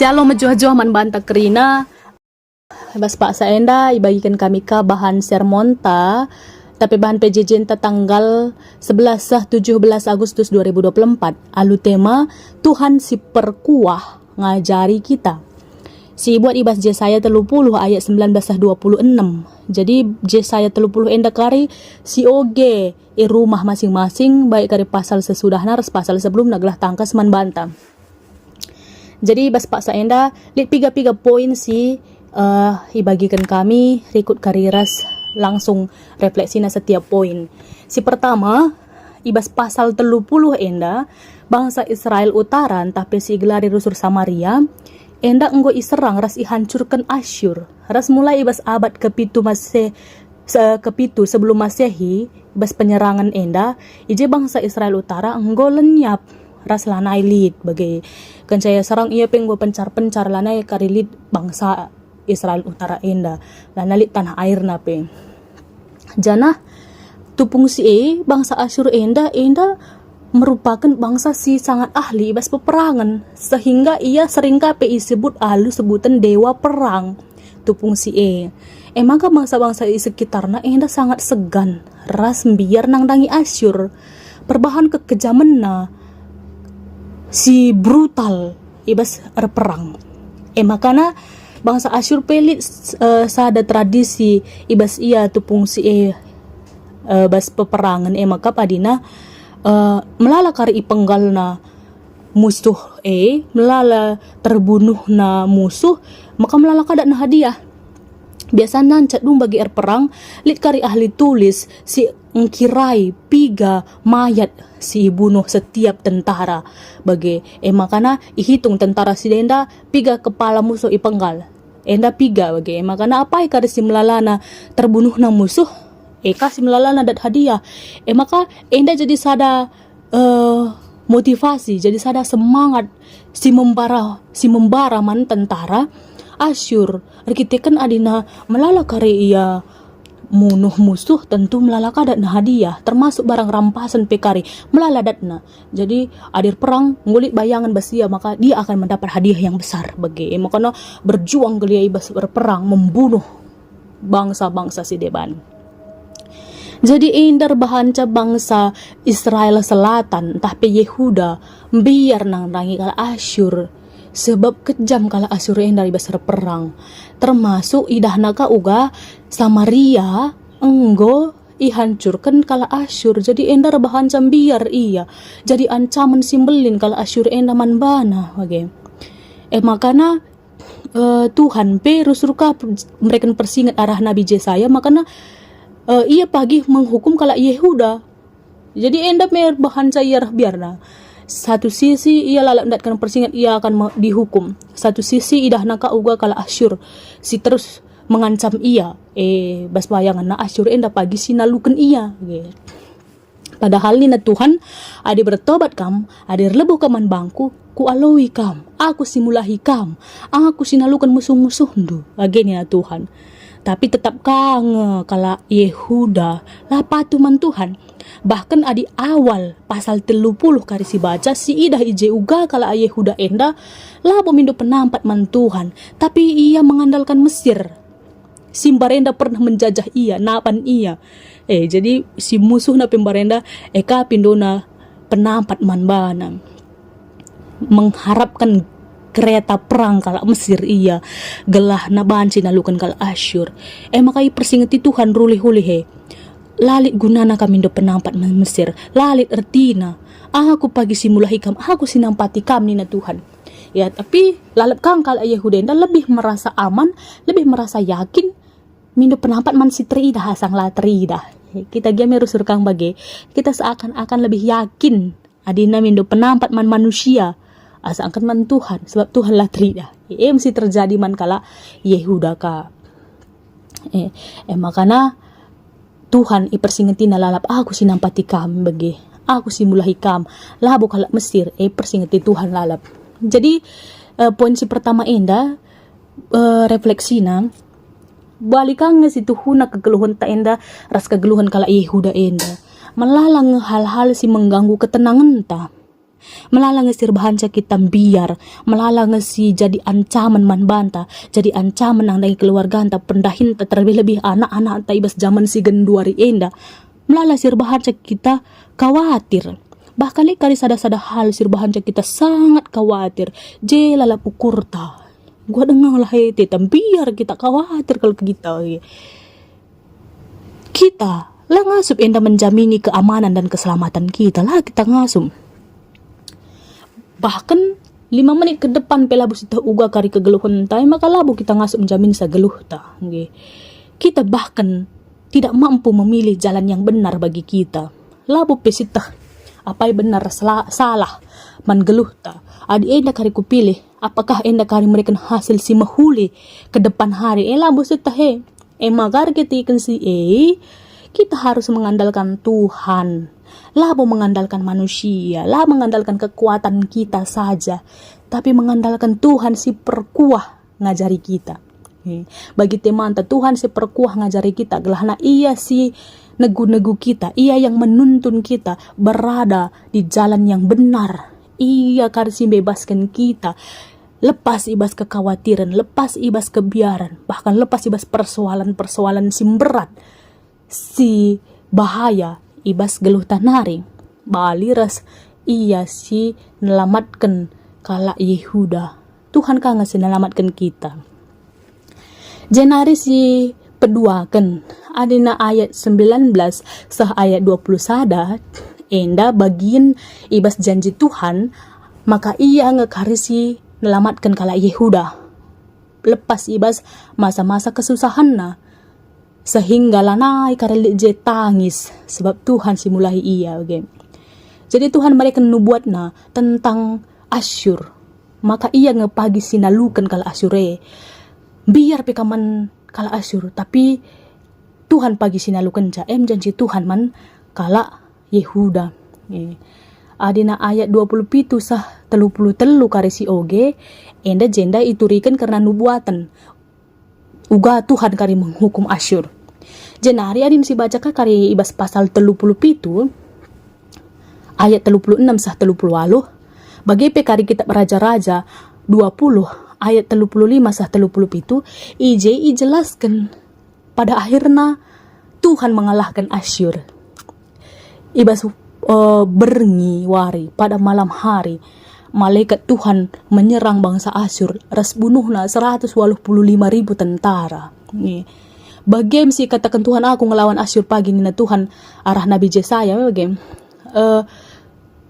Shalom menjuah-juah man banta kerina. Bas pak saenda ibagikan kami ka bahan sermon ta. Tapi bahan PJJ ta tanggal 17 Agustus 2024. Alu tema Tuhan si perkuah ngajari kita. Si buat ibas Yesaya 30 ayat 19-26. Jadi Yesaya 30 enda kari si oge rumah masing-masing baik kari pasal sesudahna res pasal sebelum naglah tangkas man banta. Jadi bas pak saenda lit piga poin si ibagikan kami rikut kariras langsung refleksi na setiap poin. Si pertama ibas pasal 30 enda bangsa Israel utaran tapi si gelari rusur Samaria enda enggo iserang ras ihancurkan Asyur. Ras mulai ibas abad kepitu sebelum Masehi ibas penyerangan enda ije bangsa Israel utara enggo lenyap ras lanai lid bagai kencaya sarang ia penggo pencar lanai karilit bangsa Israel utara enda lanai tanah air nape jana tupung si bangsa Asyur enda merupakan bangsa si sangat ahli ibas peperangan sehingga ia sering kape disebut sebutan dewa perang tupung si maka bangsa-bangsa di sekitarnya enda sangat segan ras biar nang dangi Asyur perbahan kekejaman na si brutal ibas perang makana bangsa Asyur pelit sada tradisi ibas ia tupung si bas peperangan maka padina melala kari ipenggal na musuh melala terbunuh na musuh maka melala kada na hadiah biasanya cadung bagi perang lit kari ahli tulis si ngkirai piga mayat si bunuh setiap tentara bagi makana ihitung tentara si denda piga kepala musuh ipenggal enda piga bagi makana apa kari si melalana terbunuh na musuh kasih melalana dat hadiah maka enda jadi sada motivasi jadi sada semangat si membara man tentara Asyur arkitekan adina melala kari ia munuh musuh tentu melala kadat na hadiah termasuk barang rampasan pekari melala datna jadi adir perang ngulit bayangan basia maka dia akan mendapat hadiah yang besar bagi makanya berjuang gelia ibas berperang membunuh bangsa-bangsa si deban. Jadi indar bahanca bangsa Israel Selatan tapi Yehuda biar nang rangi kala Asyur sebab kejam kala Asyur indar besar perang termasuk idah naga uga Samaria enggo ihancurkan kala Asyur jadi endar bahanca biar iya jadi ancaman simbelin kala Asyur enda manbana bagi makana Tuhan rusurka mereka persingat arah Nabi Yesaya makana ia pagi menghukum kala Yehuda jadi enda mer bahan cair biarna satu sisi ia lalak mendatkan persingat ia akan dihukum satu sisi idah naka uga kala Asyur si terus mengancam ia bas bayangan na Asyur enda pagi sinalukan ia padahal ni na Tuhan adi bertobat kam adi lebuh kaman bangku ku aloi kam aku simulahi kam aku sinalukan musuh-musuh ndu lagi ni na Tuhan tapi tetap kang kala Yehuda lapatu man Tuhan bahkan adi awal pasal 30 kari si baca si idah ije uga kala Yehuda enda lah pemindo penampat man Tuhan tapi ia mengandalkan Mesir simbarenda pernah menjajah ia napan ia jadi si musuh na pembarenda eka pindona penampat man bana mengharapkan kereta perang kala Mesir ia gelah na banci nalukan kala Asyur makai persingati Tuhan rulih-hulih lalit gunana kami do penampat Mesir lalit ertina aku pagi simulahi kam aku sinampati kami na Tuhan ya tapi lalap kang kala Yehuda lebih merasa aman lebih merasa yakin mindo penampat man si terida hasang la terida kita game rusur kang bagi kita seakan-akan lebih yakin adina mindo penampat man manusia asa angkat man Tuhan sebab Tuhan lah terida mesti terjadi man kala Yehuda ka makana Tuhan ipersingeti na lalap aku sinampati kam bagi aku simulahi kam labo kala Mesir persingeti Tuhan lalap jadi poin si pertama enda refleksina balikang si tuhuna kegeluhan ta enda ras kegeluhan kala Yehuda enda melalang hal-hal si mengganggu ketenangan ta Melala ngesir bahanca kita biar, melala ngesi jadi ancaman man banta, jadi ancaman nang dari keluarga anta pendahin terlebih-lebih anak-anak anta ibas zaman si genduari enda. Melala sir bahanca kita khawatir. Bahkan kali sada-sada hal sir bahanca kita sangat khawatir. Lala pukurta. Gua dengar lah itu, biar kita khawatir kalau kita. Kita lah ngasup enda menjamini keamanan dan keselamatan kita lah kita ngasup. Bahkan 5 menit ke depan pelabu sita uga kari kegeluhan tai maka labu kita ngasup menjamin sa geluh ta. Kita bahkan tidak mampu memilih jalan yang benar bagi kita. Labu pesita apa yang benar salah man geluh ta. Adi enda kari kupilih apakah enda kari mereka hasil si mahuli ke depan hari. Labu sita magar kita ikan si kita harus mengandalkan Tuhan. Lah mengandalkan manusia, lah mengandalkan kekuatan kita saja, tapi mengandalkan Tuhan si perkuah ngajari kita. Bagi teman Tuhan si perkuah ngajari kita, gelahna ia si negu-negu kita, ia yang menuntun kita berada di jalan yang benar. Ia karsi bebaskan kita, lepas ibas kekhawatiran, lepas ibas kebiaran, bahkan lepas ibas persoalan-persoalan si berat, si bahaya, ibas geluh tanari baliras ia si nelamatkan kala Yehuda. Tuhan ka ngasih nelamatkan kita. Jenari si peduakan adina ayat 19 sah ayat 20 sada enda bagian ibas janji Tuhan maka ia ngekarisi nelamatkan kala Yehuda lepas ibas masa-masa kesusahanna sehingga lanai karelik je tangis sebab Tuhan simulahi ia. Jadi Tuhan mereka nubuatna tentang Asyur maka ia ngepagi sinalukan kala Asyure biar pekaman kala Asyur tapi Tuhan pagi sinalukan janji Tuhan man kala Yehuda. Adina ayat 27 sah 33 karisi oge enda jenda iturikan karena nubuatan uga Tuhan kari menghukum Asyur. Jenari adim si baca kari ibas pasal 37 ayat 36 sah 38 bagi kari kitab raja-raja 20 ayat 35 sah 37 jelaskan pada akhirnya Tuhan mengalahkan Asyur. Ibas berngi wari pada malam hari malaikat Tuhan menyerang bangsa Asyur ras bunuhna 185.000 tentara. Bagem si katakan Tuhan aku ngelawan Asyur pagi nina Tuhan arah Nabi Yesaya bagem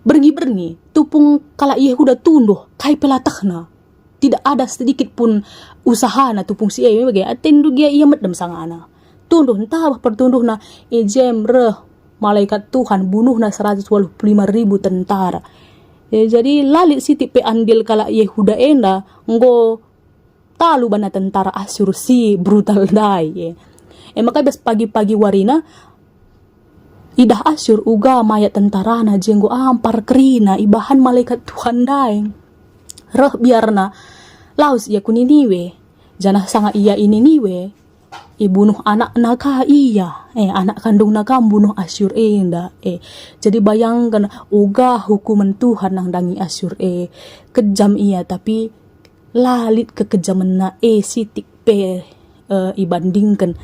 bergi tupung kala Yehuda tunduh kai pelatahna tidak ada sedikit pun usaha na tupung si bagem atendu dia ia medem sangana tunduh entah pertunduhna jem reh malaikat Tuhan bunuhna 185.000 tentara. Jadi lalit siti pe andil kala Yehuda enda nggo talu bana tentara Asyur si brutal dai. Maka bes pagi-pagi warina idah Asyur uga mayat tentarana jenggo ampar kerina ibahan malaikat Tuhan dai. Reh biarna laus ia kuniniwe janah sanga ia ini niwe ibunuh anak naka iya anak kandung naka bunuh Asyur enda jadi bayangkan uga hukuman Tuhan nang dangi Asyur kejam iya tapi lalit kekejaman na sitik pe ibandingkan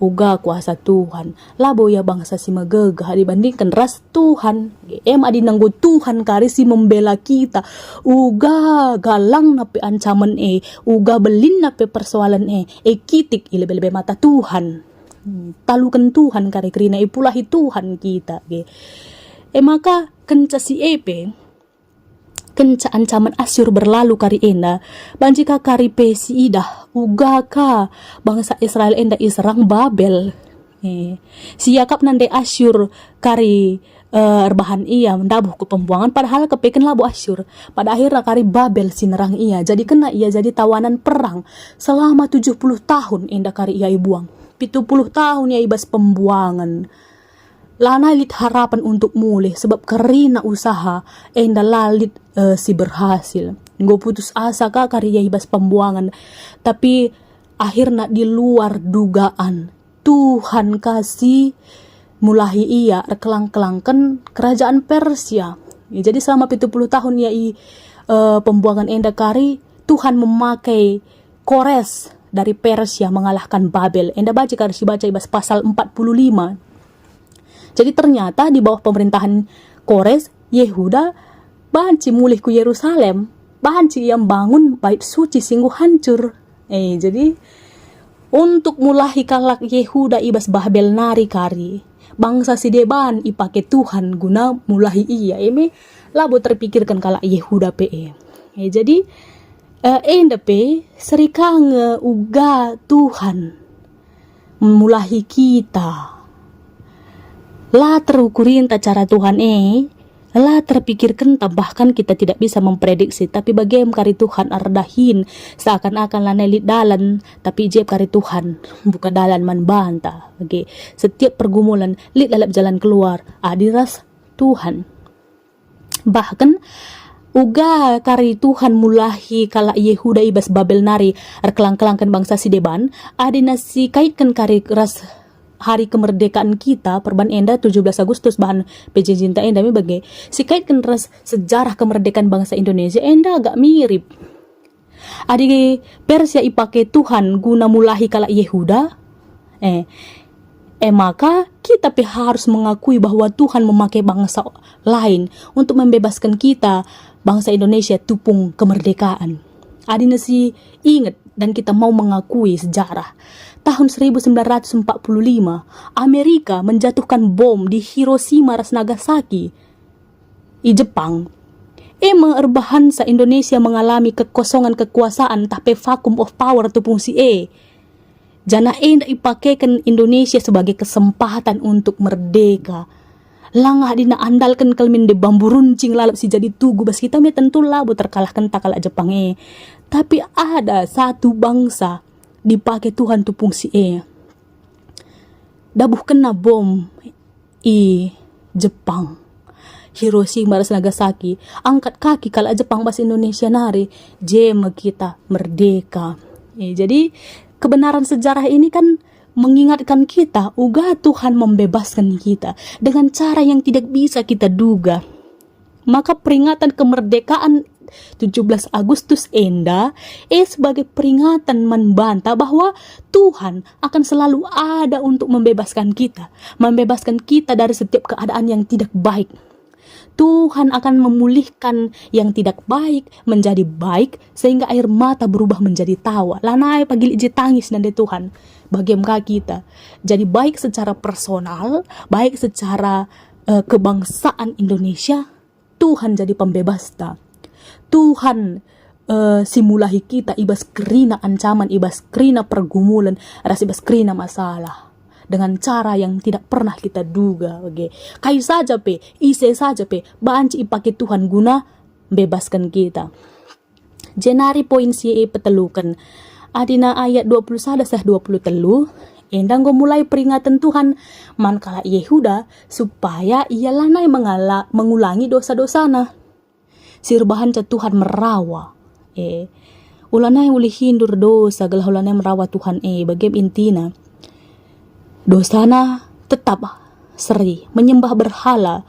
uga kuasa Tuhan labo ya bangsa si megegah dibandingkan ras Tuhan adi nanggo Tuhan kari si membela kita uga galang nape ancaman uga belin nape persoalan kitik ilebe-lebe mata Tuhan talukan Tuhan kari kerina ipulahi Tuhan kita maka kenca si kenca ancaman Asyur berlalu kari enda banjika kari pesi idah uga ka bangsa Israel enda iserang Babel siakap nande Asyur kari erbahan ia mendabuh ke pembuangan padahal kepeken labu Asyur pada akhirnya kari Babel sinerang ia jadi kena ia jadi tawanan perang selama 70 tahun enda kari ia ibuang 70 tahun ia ibas pembuangan lana lit harapan untuk mulih sebab kerina usaha enda lalit si berhasil nggo putus asa ka karya ibas pembuangan tapi akhirnya di luar dugaan Tuhan kasih mulahi ia kelang-kelangkan kerajaan Persia Ya, jadi selama 70 tahun ya pembuangan enda kari, Tuhan memakai Kores dari Persia mengalahkan Babel. Enda baca ibas pasal 45. Jadi ternyata di bawah pemerintahan Kores, Yehuda banci mulih ku Yerusalem, banci yang bangun bait suci singguh hancur. Jadi untuk mulai kalak Yehuda ibas Babel nari kari, bangsa si deban ipake Tuhan guna mulai iya. Ini labo terpikirkan kalak Yehuda pe. Jadi enda pe serikang uga Tuhan memulahi kita. Lah terukurin ta cara Tuhan lah terpikirkan bahkan kita tidak bisa memprediksi, tapi bagaimana kari Tuhan ardahin seakan-akan lanelit dalan, tapi jeb kari Tuhan buka dalan man banta. Setiap pergumulan lit lalap jalan keluar adiras Tuhan. Bahkan uga kari Tuhan mulahi kala Yehuda ibas Babel nari kelang-kelangkan bangsa si deban, adina si kaitkan kari ras hari kemerdekaan kita perban enda 17 Agustus bahan PJ Cinta enda bagi si kaitkan ras sejarah kemerdekaan bangsa Indonesia enda agak mirip. Adi Persia ipake Tuhan guna mulahi kala Yehuda. Maka kita harus mengakui bahwa Tuhan memakai bangsa lain untuk membebaskan kita bangsa Indonesia tupung kemerdekaan. Adina si ingat dan kita mau mengakui sejarah. Tahun 1945, Amerika menjatuhkan bom di Hiroshima dan Nagasaki di Jepang. Mengerbahansa Indonesia mengalami kekosongan kekuasaan tapi vacuum of power tupung si Jana enda ipakaikan Indonesia sebagai kesempatan untuk merdeka. Langah dina andalkan kalmin de bambu runcing lalap si jadi tugu bas kita tentu labo terkalahkan takala Jepang Tapi ada satu bangsa dipakai Tuhan tupung si dabuh kena bom Jepang. Hiroshima dan Nagasaki, angkat kaki kalau Jepang bahasa Indonesia nari, jema kita merdeka. Jadi kebenaran sejarah ini kan mengingatkan kita, uga Tuhan membebaskan kita dengan cara yang tidak bisa kita duga. Maka peringatan kemerdekaan 17 Agustus enda sebagai peringatan membantah bahwa Tuhan akan selalu ada untuk membebaskan kita dari setiap keadaan yang tidak baik. Tuhan akan memulihkan yang tidak baik menjadi baik sehingga air mata berubah menjadi tawa. Lanai pagi ije tangis nande Tuhan. Bagaimana kita jadi baik secara personal, baik secara kebangsaan Indonesia. Tuhan jadi pembebas ta. Tuhan simulahi kita ibas kerina ancaman, ibas kerina pergumulan, ras ibas kerina masalah. Dengan cara yang tidak pernah kita duga. Kai saja ise saja banci ipake Tuhan guna bebaskan kita. Jenari poin si petelukan. Adina ayat 21 sah 20 telu. Endang mulai peringatan Tuhan mankala Yehuda supaya ia lanai mengulangi dosa-dosana. Sirbahan ca Tuhan merawa. Ulanai uli hindur dosa galah ulanai merawa Tuhan bagem intina. Dosana tetap seri menyembah berhala,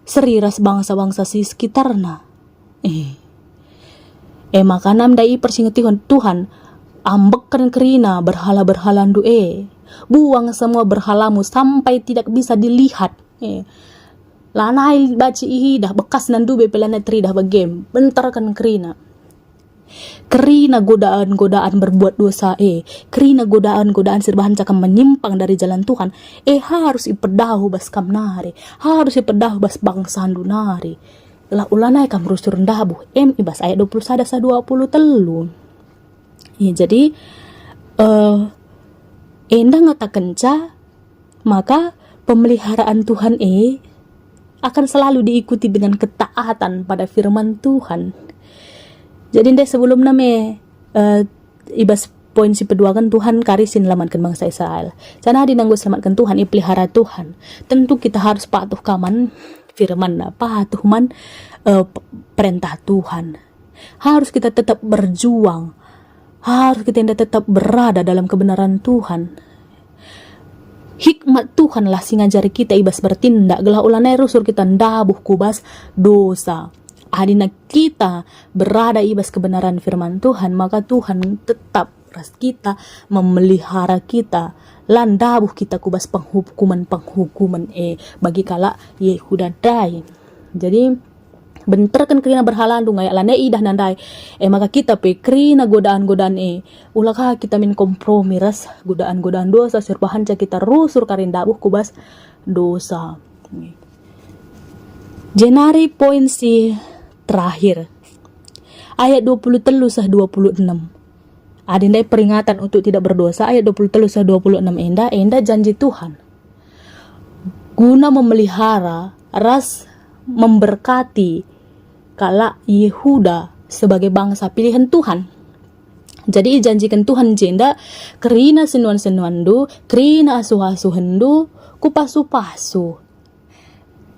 seri ras bangsa-bangsa si sekitarna. Maka namdai persingetikan Tuhan, ambekkan kerina berhala-berhala ndu buang semua berhalamu sampai tidak bisa dilihat. Lanai baci dah bekas nandu bepelana tri dah bagem, bentarkan kerina. Kerina godaan-godaan berbuat dosa kerina godaan-godaan sirbahan cakam menyimpang dari jalan Tuhan harus ipedahu bas kam nari, harus ipedahu bas bangsa nari. Lah ulanai kam rusur ndabu ibas ayat 21 sa 20 telu. Jadi enda ngatakan maka pemeliharaan Tuhan akan selalu diikuti dengan ketaatan pada firman Tuhan. Jadi sebelum ibas poin si pedua kan Tuhan karisin selamatkan bangsa Israel. Karena dinanggu selamatkan Tuhan, pelihara Tuhan. Tentu kita harus patuh kaman firman, patuh man perintah Tuhan. Harus kita tetap berjuang. Harus kita tetap berada dalam kebenaran Tuhan. hikmat Tuhan lah si ngajari kita ibas bertindak gelah ulanai rusur kita ndabuh kubas dosa. Adina kita berada ibas kebenaran firman Tuhan, maka Tuhan tetap ras kita memelihara kita landabuh kita kubas penghukuman bagi kala Yehuda dai. Jadi bentar kan kerina berhalandu ngayak lane idah nandai maka kita pe kerina godaan-godaan ulakah kita min kompromi ras godaan-godaan dosa serbahan ca kita rusur karin dabuh kubas dosa. Jenari poin si terakhir ayat 23 sah 26 adindai peringatan untuk tidak berdosa. Ayat 23 sah 26 enda janji Tuhan guna memelihara ras memberkati kala Yehuda sebagai bangsa pilihan Tuhan. Jadi janjikan Tuhan jenda kerina senuan-senuan do, kerina asuh-asuhan do, kupasu-pasu.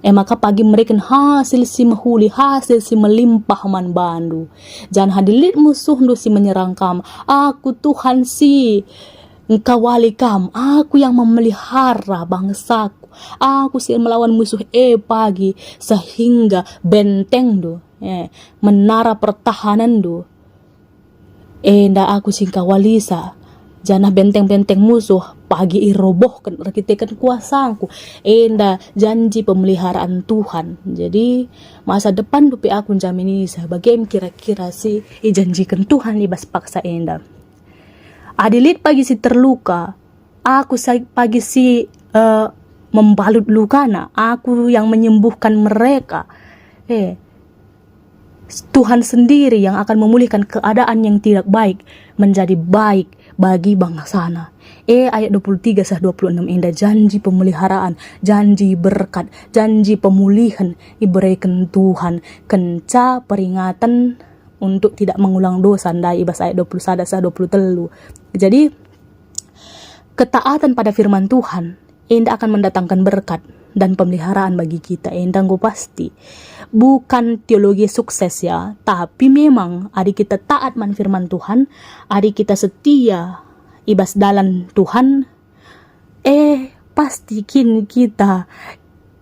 Maka pagi mereka hasil si mahuli, hasil si melimpah man bandu. Jangan hadilit musuh do si menyerang kam. Aku Tuhan si engkawali kam. Aku yang memelihara bangsaku. Aku si melawan musuh pagi sehingga benteng do. Menara pertahanan do nda aku singka walisa jana benteng-benteng musuh pagi irobohkan rakitekan kuasaku nda janji pemeliharaan Tuhan. Jadi masa depan dupi aku jamin isa bagaim kira-kira si janjikan Tuhan libas paksa enda adilit pagi si terluka aku pagi si membalut lukana aku yang menyembuhkan mereka. Tuhan sendiri yang akan memulihkan keadaan yang tidak baik menjadi baik bagi bangsana. Ayat 23 sah 26 indah janji pemeliharaan, janji berkat, janji pemulihan diberikan Tuhan. Kenca peringatan untuk tidak mengulang dosa ndai ibas ayat 21 sah 23. Jadi ketaatan pada firman Tuhan indah akan mendatangkan berkat dan pemeliharaan bagi kita. Gue pasti bukan teologi sukses ya, tapi memang adik kita taat man firman Tuhan, adik kita setia ibas dalan Tuhan, pasti kin kita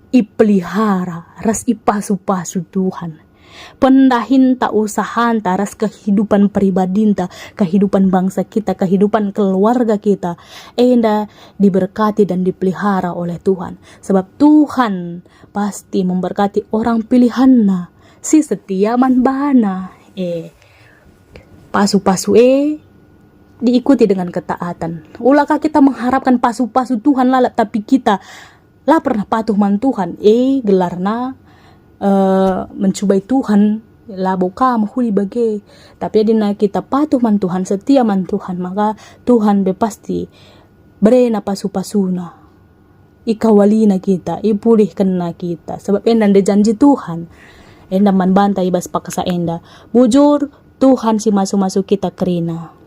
ipelihara ras ipasu-pasu Tuhan. Pendahin tak usahan taras kehidupan pribadinta, kehidupan bangsa kita, kehidupan keluarga kita enda diberkati dan dipelihara oleh Tuhan. Sebab Tuhan pasti memberkati orang pilihannya si setia man bana. Pasu-pasu diikuti dengan ketaatan. Ulakah kita mengharapkan pasu-pasu Tuhan lalat tapi kita lah pernah patuh man Tuhan gelarna mencubai Tuhan laboka mahuli bage tapi adina kita patuh man Tuhan setia man Tuhan maka Tuhan pasti berena pasu-pasuna ikawalina kita ipulihkan na kita sebab enda janji Tuhan enda man bantai bas paksa enda bujur Tuhan si masuk-masuk kita kerina